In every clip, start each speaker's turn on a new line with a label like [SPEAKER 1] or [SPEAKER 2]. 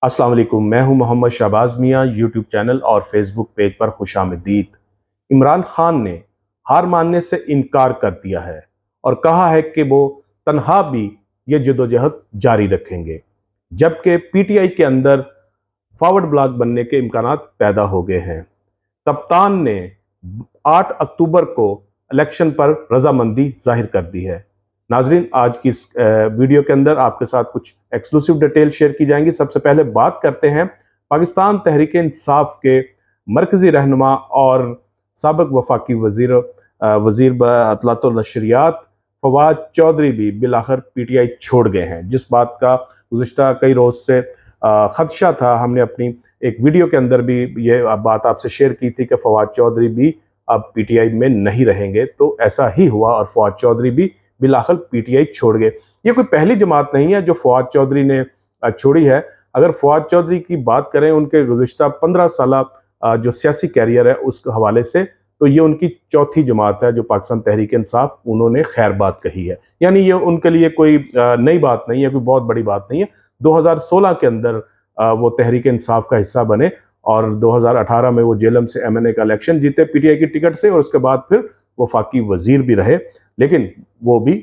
[SPEAKER 1] अस्सलाम वालेकुम। मैं हूं मोहम्मद शहबाज मियां। यूट्यूब चैनल और फेसबुक पेज पर खुशामदीद। इमरान खान ने हार मानने से इनकार कर दिया है और कहा है कि वो तनहा भी ये जदोजहद जारी रखेंगे, जबकि पीटीआई के अंदर फॉरवर्ड ब्लॉक बनने के इम्कानात पैदा हो गए हैं। कप्तान ने 8 अक्टूबर को इलेक्शन पर रजामंदी जाहिर कर दी है। नाजरीन, आज की इस वीडियो के अंदर आपके साथ कुछ एक्सक्लूसिव डिटेल शेयर की जाएंगी। सबसे पहले बात करते हैं पाकिस्तान तहरीक इंसाफ के मरकजी रहनुमा और सबक वफाकी वजीर अतलातुल नशरियात फवाद चौधरी भी बिलाखिर पीटीआई छोड़ गए हैं, जिस बात का गुज़िश्ता कई रोज से खदशा था। हमने अपनी एक वीडियो के अंदर भी ये बात आपसे शेयर की थी कि फवाद चौधरी भी अब पीटीआई में नहीं रहेंगे, तो ऐसा ही हुआ और फवाद चौधरी भी बिलाखिर पीटीआई छोड़ गए। ये कोई पहली जमात नहीं है जो फवाद चौधरी ने छोड़ी है। अगर फवाद चौधरी की बात करें उनके गुज़िश्ता 15 साल जो सियासी कैरियर है उस हवाले से, तो ये उनकी चौथी जमात है जो पाकिस्तान तहरीक इंसाफ उन्होंने खैर बात कही है। यानी ये उनके लिए कोई नई बात नहीं है, कोई बहुत बड़ी बात नहीं है। 2016 के अंदर वो तहरीक इंसाफ का हिस्सा बने और 2018 में वो जेलम से एमएनए का इलेक्शन जीते पीटीआई की टिकट से, और उसके बाद फिर वफाकी वजीर भी रहे, लेकिन वो भी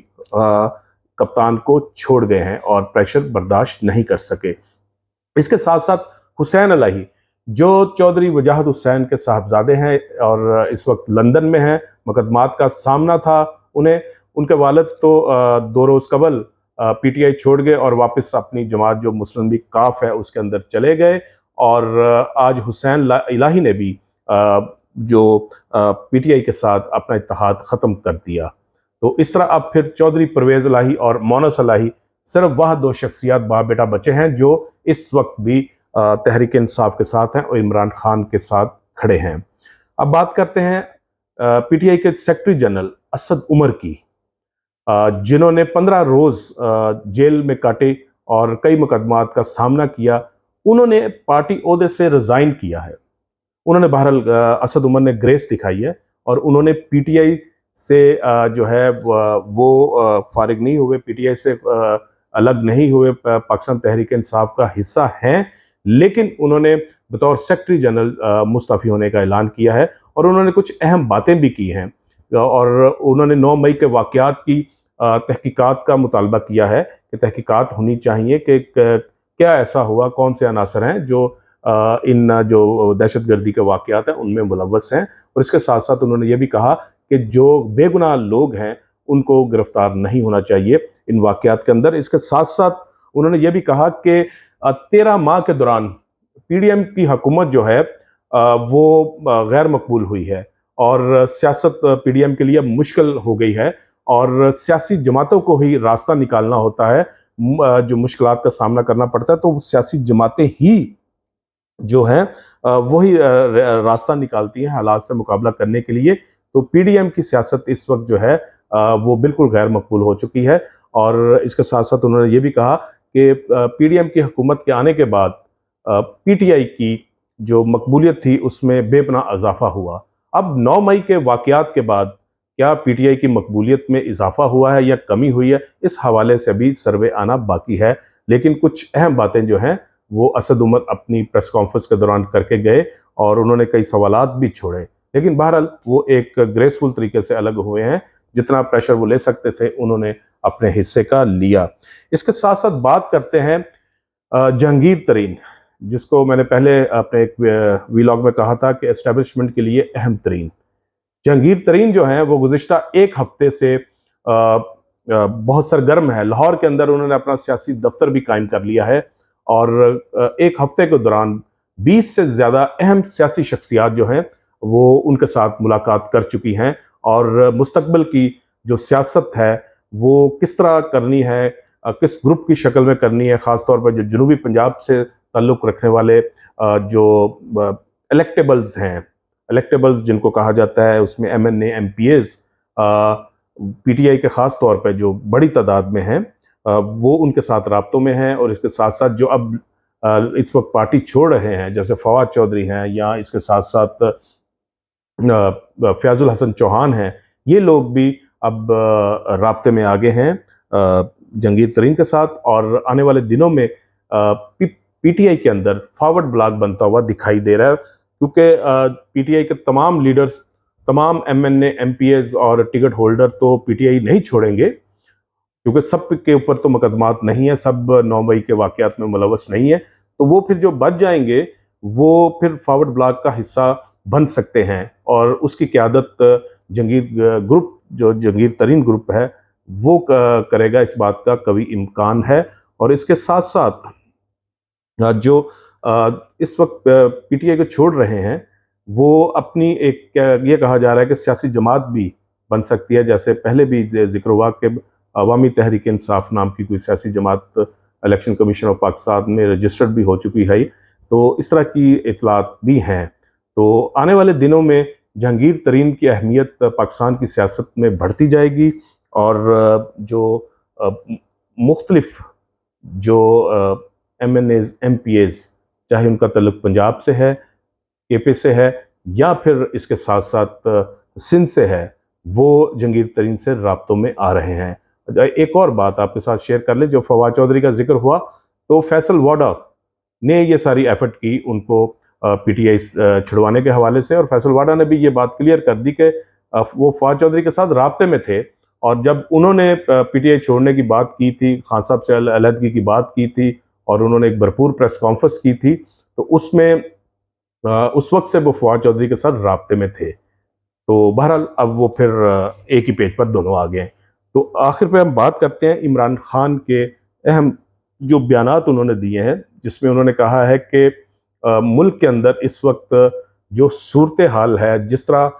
[SPEAKER 1] कप्तान को छोड़ गए हैं और प्रेशर बर्दाश्त नहीं कर सके। इसके साथ साथ हुसैन इलाही जो चौधरी वजाहत हुसैन के साहबजादे हैं और इस वक्त लंदन में हैं, मुकदमात का सामना था उन्हें। उनके वालिद तो 2 रोज़ कबल पीटीआई छोड़ गए और वापस अपनी जमात जो मुस्लिम लीग काफ है उसके अंदर चले गए। और आज हुसैन इलाही ने भी जो पीटीआई के साथ अपना इत्तेहाद ख़त्म कर दिया। तो इस तरह अब फिर चौधरी परवेज़ इलाही और मोनस इलाही सिर्फ वह 2 शख्सियात बाप बेटा बचे हैं जो इस वक्त भी तहरीक इंसाफ के साथ हैं और इमरान खान के साथ खड़े हैं। अब बात करते हैं पीटीआई के सेक्रेटरी जनरल असद उमर की, जिन्होंने 15 रोज जेल में काटे और कई मुकदमात का सामना किया। उन्होंने पार्टी ओहदे से रिजाइन किया है। उन्होंने बहरहाल असद उमर ने ग्रेस दिखाई है और उन्होंने पीटीआई से जो है वो फारिग नहीं हुए, पीटीआई से अलग नहीं हुए, पाकिस्तान तहरीक इंसाफ का हिस्सा हैं, लेकिन उन्होंने बतौर सेक्रेटरी जनरल मुस्तफ़ी होने का ऐलान किया है और उन्होंने कुछ अहम बातें भी की हैं। और उन्होंने 9 मई के वाक़यात की तहकीकात का मुतालबा किया है कि तहकीकात होनी चाहिए कि क्या ऐसा हुआ, कौन से अनासर हैं जो इन जो दहशतगर्दी के वाक़यात हैं उनमें मुलव्वस हैं। और इसके साथ साथ उन्होंने ये भी कहा कि जो बेगुनाह लोग हैं उनको गिरफ्तार नहीं होना चाहिए इन वाक़यात के अंदर। इसके साथ साथ उन्होंने ये भी कहा कि 13 माह के दौरान पीडीएम की हुकूमत जो है वो गैर मकबूल हुई है और सियासत पीडीएम के लिए मुश्किल हो गई है और सियासी जमातों को ही रास्ता निकालना होता है। जो मुश्किलात का सामना करना पड़ता है तो सियासी जमातें ही जो है वही रास्ता निकालती हैं हालात से मुकाबला करने के लिए। तो पीडीएम की सियासत इस वक्त जो है वो बिल्कुल गैर मकबूल हो चुकी है। और इसके साथ साथ उन्होंने ये भी कहा कि पीडीएम की हुकूमत के आने के बाद पीटीआई की जो मकबूलियत थी उसमें बेपनाह इजाफा हुआ। अब 9 मई के वाक़यात के बाद क्या पीटीआई की मकबूलियत में इजाफा हुआ है या कमी हुई है, इस हवाले से भी सर्वे आना बाकी है। लेकिन कुछ अहम बातें जो हैं वो असद उमर अपनी प्रेस कॉन्फ्रेंस के दौरान करके गए और उन्होंने कई सवालात भी छोड़े, लेकिन बहरहाल वो एक ग्रेसफुल तरीके से अलग हुए हैं। जितना प्रेशर वो ले सकते थे उन्होंने अपने हिस्से का लिया। इसके साथ साथ बात करते हैं जहांगीर तरीन, जिसको मैंने पहले अपने एक वीलॉग में कहा था कि एस्टेब्लिशमेंट के लिए अहम तरीन। जहांगीर तरीन जो हैं वो गुज़िश्ता 1 हफ्ते से बहुत सरगर्म है। लाहौर के अंदर उन्होंने अपना सियासी दफ्तर भी कायम कर लिया है और 1 हफ्ते के दौरान 20 से ज़्यादा अहम सियासी शख्सियात जो हैं वो उनके साथ मुलाकात कर चुकी हैं और मुस्तकबिल की जो सियासत है वो किस तरह करनी है, किस ग्रुप की शक्ल में करनी है, ख़ास तौर पर जो जनूबी पंजाब से ताल्लुक़ रखने वाले जो इलेक्टेबल्स हैं, इलेक्टेबल्स जिनको कहा जाता है, उसमें एमएनए एमपीएस पीटीआई के ख़ास तौर पे जो बड़ी तादाद में हैं वो उनके साथ राब्तों में हैं। और इसके साथ साथ जो अब इस वक्त पार्टी छोड़ रहे हैं जैसे फवाद चौधरी हैं या इसके साथ साथ फयाजुल हसन चौहान हैं, ये लोग भी अब राब्ते में आगे हैं जहांगीर तरीन के साथ। और आने वाले दिनों में पीटीआई के अंदर फॉरवर्ड ब्लॉक बनता हुआ दिखाई दे रहा है, क्योंकि पीटीआई के तमाम लीडर्स, तमाम एमएनए, एमपीएस और टिकट होल्डर तो पीटीआई नहीं छोड़ेंगे, क्योंकि सब के ऊपर तो मुकदमात नहीं है, सब 9 मई के वाकयात में मुलवस नहीं है। तो वो फिर जो बच जाएंगे वो फिर फॉरवर्ड ब्लॉक का हिस्सा बन सकते हैं, और उसकी क़यादत जंगीर ग्रुप, जो जंगीर तरीन ग्रुप है, वो करेगा। इस बात का कभी इम्कान है। और इसके साथ साथ जो इस वक्त पीटीआई को छोड़ रहे हैं, वो अपनी एक, ये कहा जा रहा है कि सियासी जमात भी बन सकती है, जैसे पहले भी जिक्र हुआ कि अवामी तहरीक इंसाफ नाम की कोई सियासी जमात इलेक्शन कमीशन ऑफ पाकिस्तान में रजिस्टर्ड भी हो चुकी है। तो इस तरह की इतलात भी हैं। तो आने वाले दिनों में जहांगीर तरीन की अहमियत पाकिस्तान की सियासत में बढ़ती जाएगी, और जो मुख्तलिफ जो एमएनएज, एमपीएज, चाहे उनका तल्लुक पंजाब से है, केपी से है, या फिर इसके साथ साथ सिंध से है, वो जहांगीर तरीन से राब्तों में आ रहे हैं। एक और बात आपके साथ शेयर कर ले, जो फवाद चौधरी का जिक्र हुआ, तो फैसल वाडा ने ये सारी एफर्ट की उनको पीटीआई छुड़वाने के हवाले से, और फैसल वाडा ने भी ये बात क्लियर कर दी कि वो फवाद चौधरी के साथ राब्ते में थे, और जब उन्होंने पीटीआई छोड़ने की बात की थी, खान साहब से अलहदगी की बात की थी, और उन्होंने एक भरपूर प्रेस कॉन्फ्रेंस की थी, तो उसमें उस वक्त से वो फवाद चौधरी के साथ राब्ते में थे। तो बहरहाल अब वो फिर एक ही पेज पर दोनों आ गए। तो आखिर पे हम बात करते हैं इमरान खान के अहम जो बयानात उन्होंने दिए हैं, जिसमें उन्होंने कहा है कि मुल्क के अंदर इस वक्त जो सूरत हाल है, जिस तरह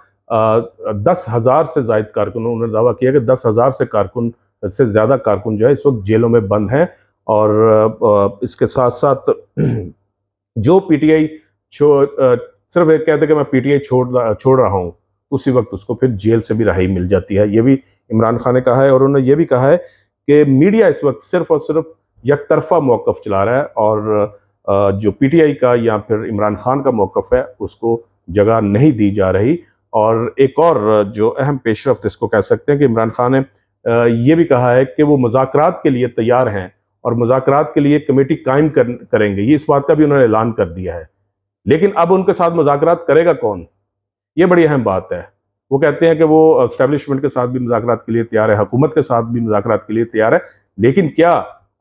[SPEAKER 1] 10,000 से ज़ायद कारकुन, उन्होंने दावा किया कि 10,000 से ज़्यादा कारकुन जो है इस वक्त जेलों में बंद हैं, और इसके साथ साथ जो पीटीआई सिर्फ एक कहते कि मैं पीटीआई छोड़ रहा हूँ, उसी वक्त उसको फिर जेल से भी रिहाई मिल जाती है। ये भी इमरान खान ने कहा है, और उन्होंने ये भी कहा है कि मीडिया इस वक्त सिर्फ और सिर्फ यकतरफा मौक़िफ़ चला रहा है, और जो पीटीआई का या फिर इमरान खान का मौक़िफ़ है उसको जगह नहीं दी जा रही। और एक और जो अहम पेशरफ्त इसको कह सकते हैं कि इमरान खान ने ये भी कहा है कि वो मुज़ाकरात के लिए तैयार हैं, और मुज़ाकरात के लिए कमेटी कायम करेंगे। ये इस बात का भी उन्होंने ऐलान कर दिया है। लेकिन अब उनके साथ मुज़ाकरात करेगा कौन, ये बड़ी अहम बात है। वो कहते हैं कि वो एस्टेब्लिशमेंट के साथ भी मुज़ाकरात के लिए तैयार है, हुकूमत के साथ भी मुज़ाकरात के लिए तैयार है, लेकिन क्या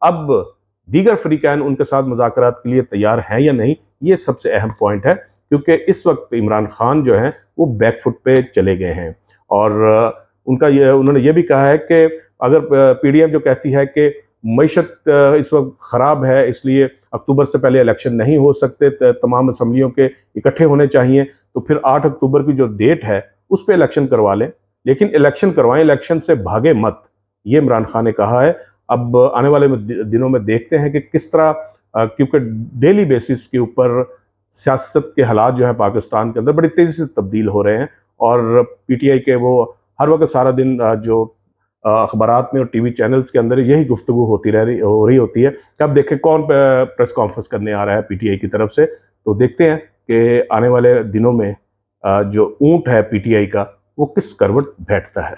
[SPEAKER 1] अब दीगर फ़रीक़ैन उनके साथ मुज़ाकरात के लिए तैयार हैं या नहीं, ये सबसे अहम पॉइंट है। क्योंकि इस वक्त इमरान खान जो हैं वो बैकफुट पे चले गए हैं, और उन्होंने ये भी कहा है कि अगर पीडीएम जो कहती है कि मईशत इस वक्त ख़राब है, इसलिए अक्टूबर से पहले इलेक्शन नहीं हो सकते, तमाम असम्बलियों के इकट्ठे होने चाहिए, तो फिर 8 अक्टूबर की जो डेट है उस पर इलेक्शन करवा लें, लेकिन इलेक्शन करवाएं, इलेक्शन से भागे मत, ये इमरान खान ने कहा है। अब आने वाले दिनों में देखते हैं कि किस तरह, क्योंकि डेली बेसिस के ऊपर सियासत के हालात जो है पाकिस्तान के अंदर बड़ी तेज़ी से तब्दील हो रहे हैं, और पीटीआई के वो हर वक्त सारा दिन जो अखबारात में और टीवी चैनल्स के अंदर यही गुफ्तगू हो रही होती है कि अब देखें कौन प्रेस कॉन्फ्रेंस करने आ रहा है पीटीआई की तरफ से। तो देखते हैं कि आने वाले दिनों में जो ऊंट है पीटीआई का, वो किस करवट बैठता है।